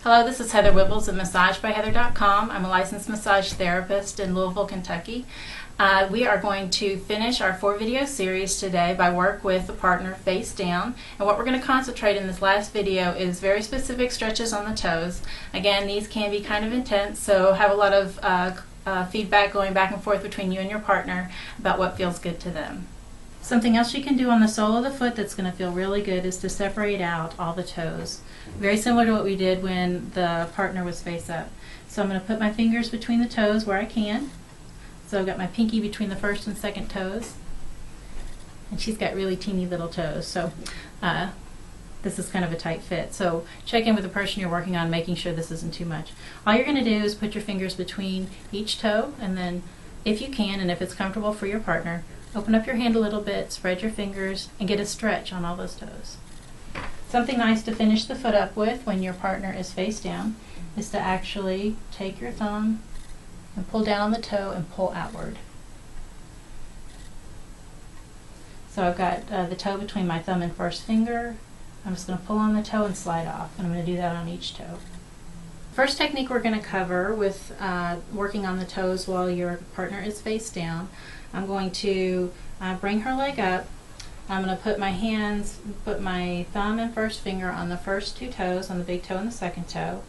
Hello, this is Heather Wibbels of MassageByHeather.com. I'm a licensed massage therapist in Louisville, Kentucky. We are going to finish our 4-video series today by work with the partner face down. And what we're going to concentrate in this last video is very specific stretches on the toes. Again, these can be kind of intense, so have a lot of feedback going back and forth between you and your partner about what feels good to them. Something else you can do on the sole of the foot that's going to feel really good is to separate out all the toes. Very similar to what we did when the partner was face up. So I'm going to put my fingers between the toes where I can. So I've got my pinky between the first and second toes. And she's got really teeny little toes. So this is kind of a tight fit. So check in with the person you're working on, making sure this isn't too much. All you're going to do is put your fingers between each toe, and then if you can and if it's comfortable for your partner, open up your hand a little bit, spread your fingers, and get a stretch on all those toes. Something nice to finish the foot up with when your partner is face down is to actually take your thumb and pull down on the toe and pull outward. So I've got the toe between my thumb and first finger. I'm just going to pull on the toe and slide off, and I'm going to do that on each toe. First technique we're going to cover with working on the toes while your partner is face down, I'm going to bring her leg up. I'm going to put my thumb and first finger on the first two toes, on the big toe and the second toe.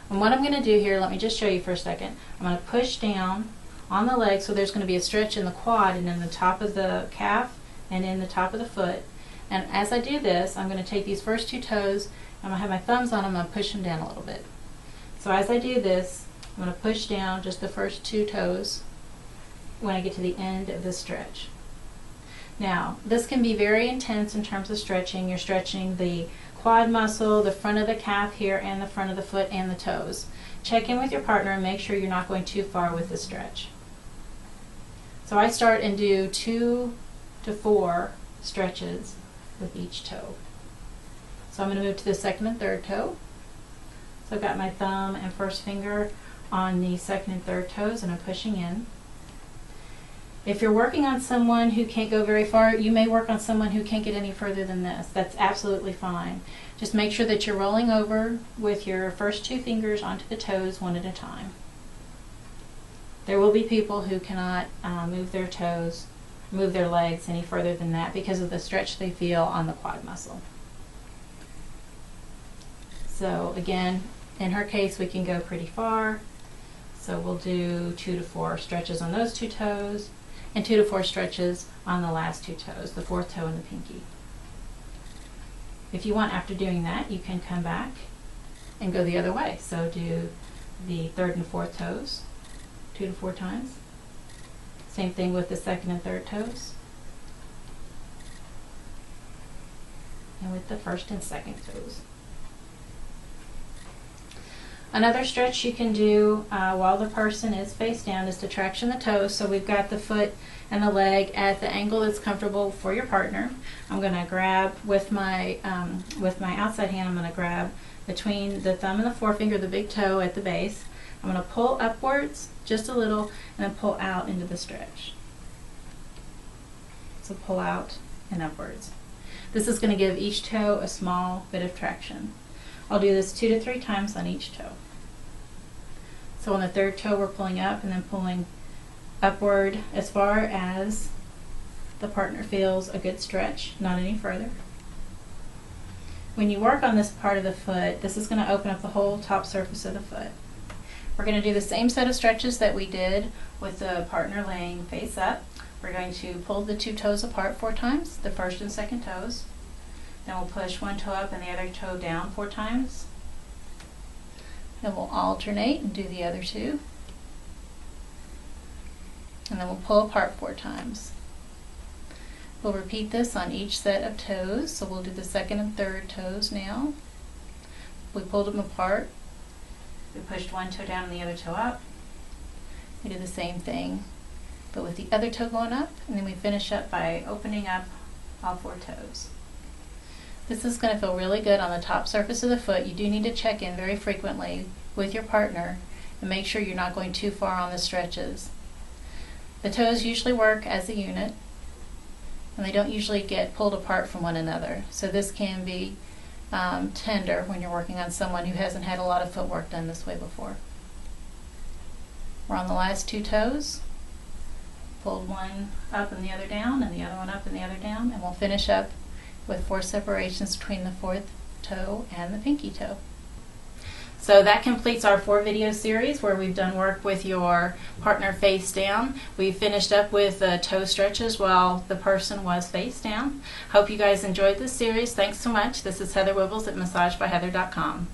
And what I'm going to do here, let me just show you for a second. I'm going to push down on the leg so there's going to be a stretch in the quad and in the top of the calf and in the top of the foot. And as I do this, I'm going to take these first two toes, I'm going to have my thumbs on them, I'm going to push them down a little bit. So as I do this, I'm going to push down just the first two toes when I get to the end of the stretch. Now, this can be very intense in terms of stretching. You're stretching the quad muscle, the front of the calf here, and the front of the foot and the toes. Check in with your partner and make sure you're not going too far with the stretch. So I start and do 2 to 4 stretches with each toe. So I'm going to move to the second and third toe. So I've got my thumb and first finger on the second and third toes, and I'm pushing in. If you're working on someone who can't go very far, you may work on someone who can't get any further than this. That's absolutely fine. Just make sure that you're rolling over with your first two fingers onto the toes one at a time. There will be people who cannot move their toes, move their legs any further than that because of the stretch they feel on the quad muscle. So again, in her case, we can go pretty far. So we'll do 2 to 4 stretches on those two toes, and 2 to 4 stretches on the last two toes, the fourth toe and the pinky. If you want, after doing that, you can come back and go the other way. So do the third and fourth toes 2 to 4 times. Same thing with the second and third toes. And with the first and second toes. Another stretch you can do while the person is face down is to traction the toes. So we've got the foot and the leg at the angle that's comfortable for your partner. I'm going to grab with my outside hand, I'm going to grab between the thumb and the forefinger, the big toe at the base. I'm going to pull upwards just a little and then pull out into the stretch. So pull out and upwards. This is going to give each toe a small bit of traction. I'll do this 2 to 3 times on each toe. So on the third toe we're pulling up and then pulling upward as far as the partner feels a good stretch, not any further. When you work on this part of the foot, this is going to open up the whole top surface of the foot. We're going to do the same set of stretches that we did with the partner laying face up. We're going to pull the two toes apart 4 times, the first and second toes. Then we'll push one toe up and the other toe down 4 times. Then we'll alternate and do the other two. And then we'll pull apart 4 times. We'll repeat this on each set of toes. So we'll do the second and third toes now. We pulled them apart. We pushed one toe down and the other toe up. We do the same thing, but with the other toe going up, and then we finish up by opening up all 4 toes. This is going to feel really good on the top surface of the foot. You do need to check in very frequently with your partner and make sure you're not going too far on the stretches. The toes usually work as a unit, and they don't usually get pulled apart from one another. So this can be tender when you're working on someone who hasn't had a lot of footwork done this way before. We're on the last 2 toes. Pulled one up and the other down, and the other one up and the other down, and we'll finish up with 4 separations between the 4th toe and the pinky toe. So that completes our 4 video series where we've done work with your partner face down. We finished up with toe stretches while the person was face down. Hope you guys enjoyed this series. Thanks so much. This is Heather Wibbels at massagebyheather.com.